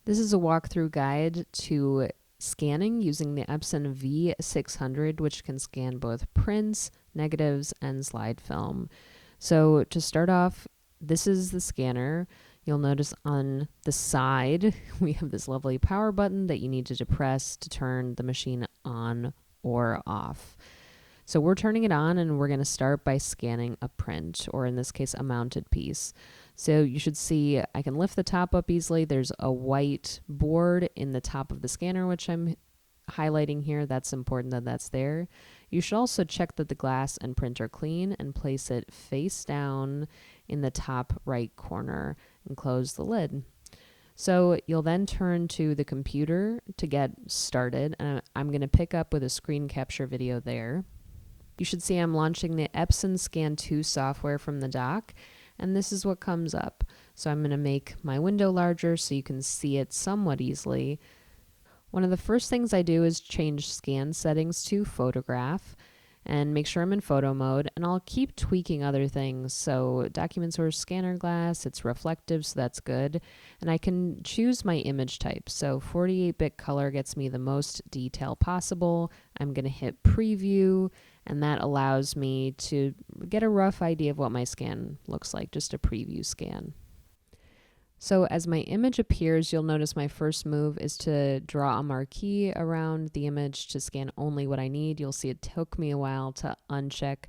This is a walkthrough guide to scanning using the Epson V600, which can scan both prints, negatives, and slide film. So to start off, this is the scanner. You'll notice on the side, we have this lovely power button that you need to depress to turn the machine on or off. So we're turning it on, and we're going to start by scanning a print, or in this case, a mounted piece. So you should see I can lift the top up easily. There's a white board in the top of the scanner, which I'm highlighting here. That's important that that's there. You should also check that the glass and print are clean and place it face down in the top right corner and close the lid. So you'll then turn to the computer to get started, and I'm going to pick up with a screen capture video there. You should see I'm launching the Epson Scan 2 software from the dock, and this is what comes up. So I'm going to make my window larger so you can see it somewhat easily. One of the first things I do is change scan settings to photograph and make sure I'm in photo mode, and I'll keep tweaking other things. So document source scanner glass, it's reflective, so that's good. And I can choose my image type. So 48-bit color gets me the most detail possible. I'm going to hit preview, and that allows me to get a rough idea of what my scan looks like, just a preview scan. So as my image appears, you'll notice my first move is to draw a marquee around the image to scan only what I need. You'll see it took me a while to uncheck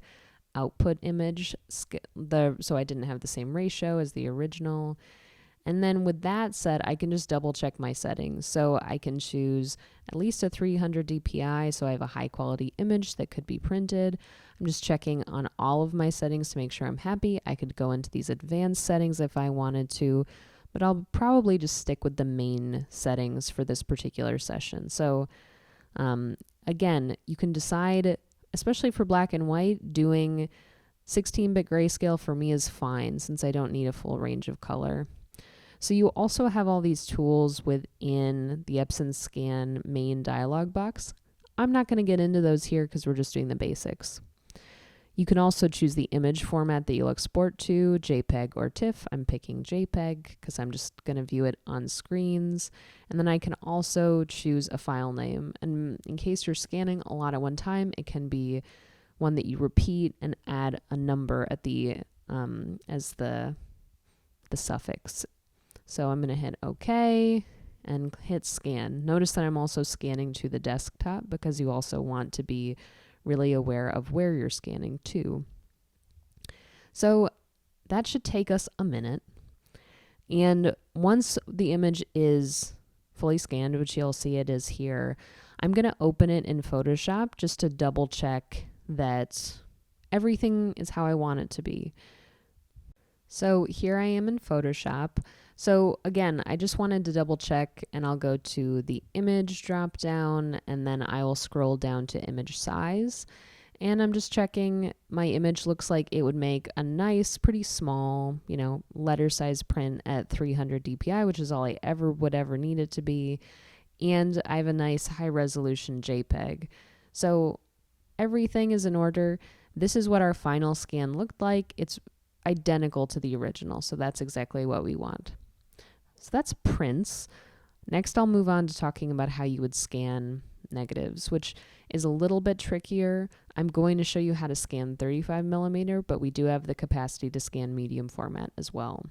output image, so I didn't have the same ratio as the original. And then with that set, I can just double check my settings. So I can choose at least a 300 dpi, so I have a high quality image that could be printed. I'm just checking on all of my settings to make sure I'm happy. I could go into these advanced settings if I wanted to, but I'll probably just stick with the main settings for this particular session. So again, you can decide, especially for black and white, doing 16-bit grayscale for me is fine since I don't need a full range of color. So you also have all these tools within the Epson Scan main dialog box. I'm not going to get into those here because we're just doing the basics. You can also choose the image format that you'll export to, JPEG or TIFF. I'm picking JPEG because I'm just going to view it on screens. And then I can also choose a file name. And in case you're scanning a lot at one time, it can be one that you repeat and add a number at the as the suffix. So I'm going to hit OK and hit scan. Notice that I'm also scanning to the desktop because you also want to be really aware of where you're scanning to. So that should take us a minute. And once the image is fully scanned, which you'll see it is here, I'm going to open it in Photoshop just to double check that everything is how I want it to be. So here I am in Photoshop. So again, I just wanted to double check, and I'll go to the image drop down, and then I will scroll down to image size. And I'm just checking my image looks like it would make a nice, pretty small, letter size print at 300 dpi, which is all I would ever need it to be. And I have a nice high resolution JPEG. So everything is in order. This is what our final scan looked like. It's identical to the original, so that's exactly what we want. So that's prints. Next, I'll move on to talking about how you would scan negatives, which is a little bit trickier. I'm going to show you how to scan 35mm, but we do have the capacity to scan medium format as well.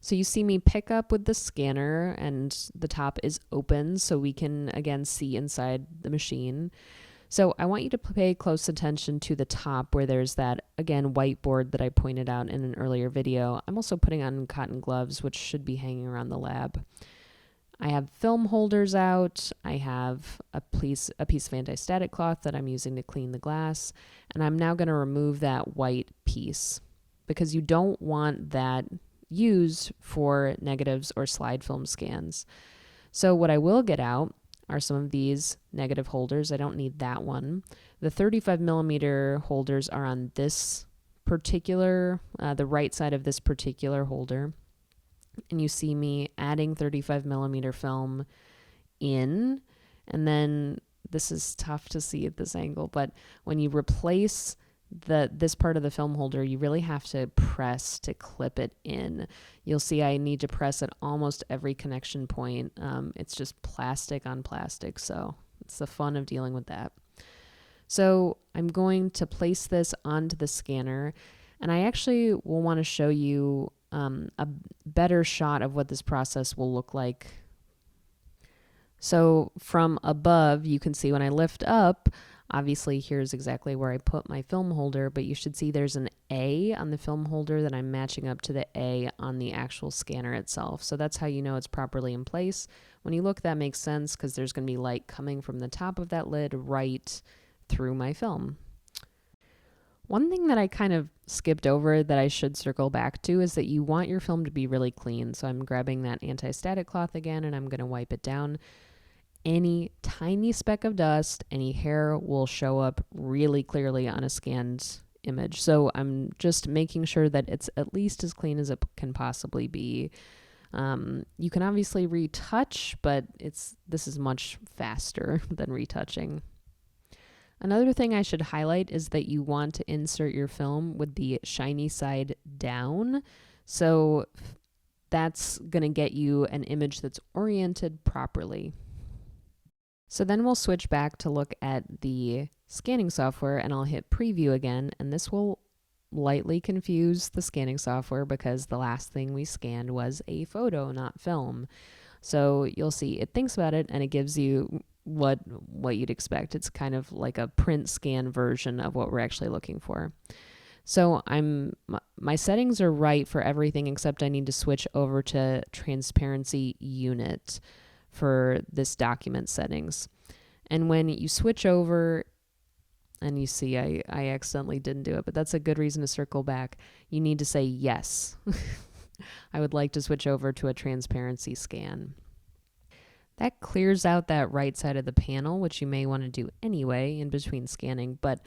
So you see me pick up with the scanner, and the top is open so we can again see inside the machine. So I want you to pay close attention to the top where there's that, again, whiteboard that I pointed out in an earlier video. I'm also putting on cotton gloves, which should be hanging around the lab. I have film holders out. I have a piece of anti-static cloth that I'm using to clean the glass. And I'm now going to remove that white piece because you don't want that used for negatives or slide film scans. So what I will get out are some of these negative holders. I don't need that one. The 35mm holders are on this particular, the right side of this particular holder. And you see me adding 35mm film in, and then this is tough to see at this angle, but when you replace this part of the film holder, you really have to press to clip it in. You'll see I need to press at almost every connection point. It's just plastic on plastic, so it's the fun of dealing with that. So I'm going to place this onto the scanner, and I actually will want to show you a better shot of what this process will look like. So from above, you can see when I lift up, obviously here's exactly where I put my film holder, but you should see there's an A on the film holder that I'm matching up to the A on the actual scanner itself. So that's how you know it's properly in place. When you look, that makes sense because there's going to be light coming from the top of that lid right through my film. One thing that I kind of skipped over that I should circle back to is that you want your film to be really clean. So I'm grabbing that anti-static cloth again and I'm going to wipe it down. Any tiny speck of dust, any hair will show up really clearly on a scanned image. So I'm just making sure that it's at least as clean as it can possibly be. You can obviously retouch, but this is much faster than retouching. Another thing I should highlight is that you want to insert your film with the shiny side down. So that's going to get you an image that's oriented properly. So then we'll switch back to look at the scanning software and I'll hit preview again, and this will lightly confuse the scanning software because the last thing we scanned was a photo, not film. So you'll see it thinks about it and it gives you what you'd expect. It's kind of like a print scan version of what we're actually looking for. So my settings are right for everything except I need to switch over to transparency unit for this document settings. And when you switch over and you see I accidentally didn't do it, but that's a good reason to circle back. You need to say yes. I would like to switch over to a transparency scan. That clears out that right side of the panel, which you may want to do anyway in between scanning, but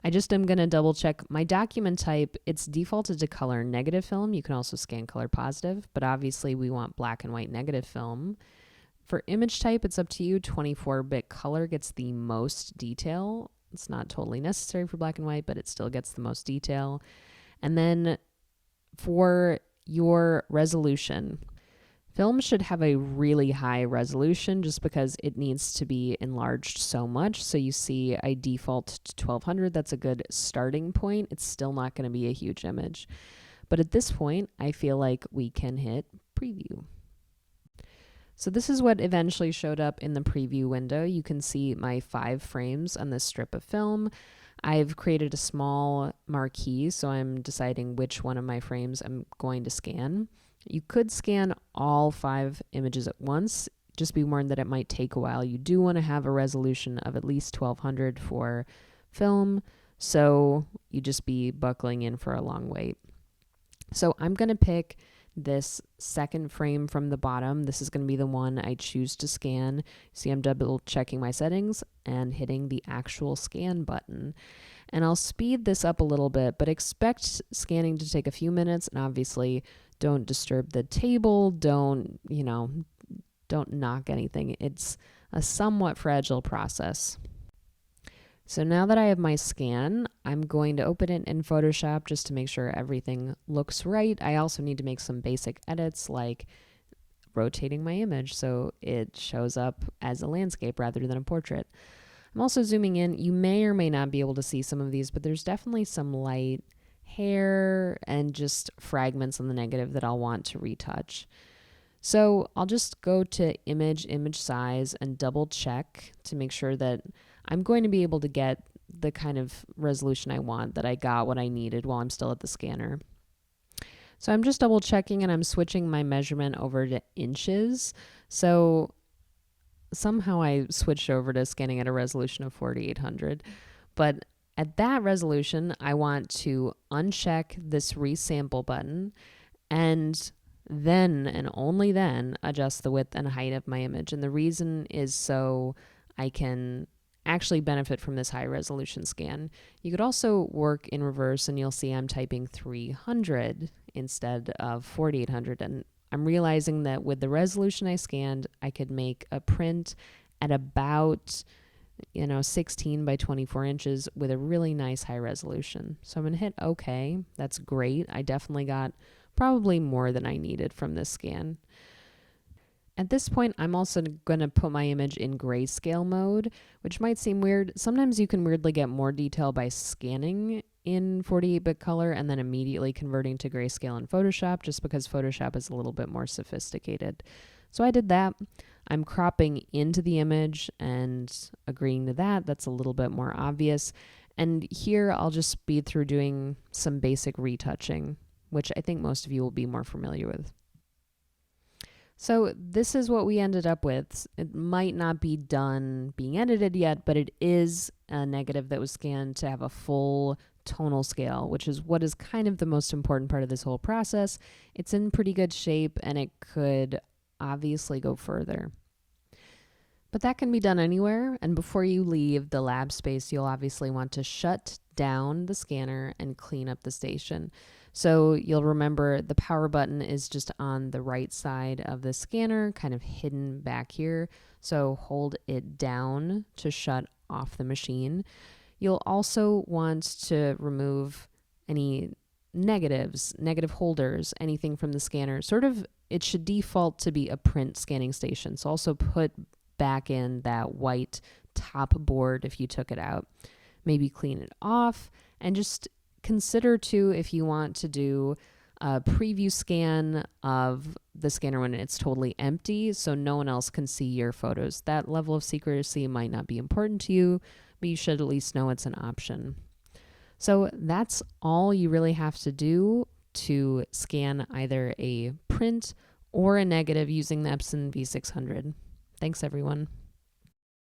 I just am going to double check my document type. It's defaulted to color negative film. You can also scan color positive, but obviously we want black and white negative film. For image type, it's up to you. 24-bit color gets the most detail. It's not totally necessary for black and white, but it still gets the most detail. And then for your resolution, film should have a really high resolution just because it needs to be enlarged so much. So you see I default to 1200. That's a good starting point. It's still not going to be a huge image. But at this point, I feel like we can hit preview. So this is what eventually showed up in the preview window. You can see my 5 frames on this strip of film. I've created a small marquee, so I'm deciding which one of my frames I'm going to scan. You could scan all 5 images at once. Just be warned that it might take a while. You do want to have a resolution of at least 1200 for film, so you just be buckling in for a long wait. So I'm going to pick this second frame from the bottom. This is going to be the one I choose to scan. See, I'm double checking my settings and hitting the actual scan button. And I'll speed this up a little bit, but expect scanning to take a few minutes, and obviously don't disturb the table. Don't knock anything. It's a somewhat fragile process. So now that I have my scan, I'm going to open it in Photoshop just to make sure everything looks right. I also need to make some basic edits like rotating my image so it shows up as a landscape rather than a portrait. I'm also zooming in. You may or may not be able to see some of these, but there's definitely some light hair and just fragments on the negative that I'll want to retouch. So I'll just go to image size and double check to make sure that I'm going to be able to get the kind of resolution I want, that I got what I needed while I'm still at the scanner. So I'm just double checking and I'm switching my measurement over to inches. So somehow I switched over to scanning at a resolution of 4800. But at that resolution, I want to uncheck this resample button and then and only then adjust the width and height of my image. And the reason is so I can actually benefit from this high resolution scan. You could also work in reverse and you'll see I'm typing 300 instead of 4800, and I'm realizing that with the resolution I scanned, I could make a print at about 16 by 24 inches with a really nice high resolution. So I'm going to hit OK. That's great. I definitely got probably more than I needed from this scan. At this point, I'm also going to put my image in grayscale mode, which might seem weird. Sometimes you can weirdly get more detail by scanning in 48-bit color and then immediately converting to grayscale in Photoshop, just because Photoshop is a little bit more sophisticated. So I did that. I'm cropping into the image and agreeing to that. That's a little bit more obvious. And here I'll just speed through doing some basic retouching, which I think most of you will be more familiar with. So this is what we ended up with. It might not be done being edited yet, but it is a negative that was scanned to have a full tonal scale, which is what is kind of the most important part of this whole process. It's in pretty good shape and it could obviously go further. But that can be done anywhere, and before you leave the lab space, you'll obviously want to shut down the scanner and clean up the station. So you'll remember the power button is just on the right side of the scanner, kind of hidden back here. So hold it down to shut off the machine. You'll also want to remove any negatives, negative holders, anything from the scanner. It should default to be a print scanning station. So also put back in that white top board if you took it out. Maybe clean it off, and just consider too if you want to do a preview scan of the scanner when it's totally empty so no one else can see your photos. That level of secrecy might not be important to you, but you should at least know it's an option. So that's all you really have to do to scan either a print or a negative using the Epson V600. Thanks, everyone.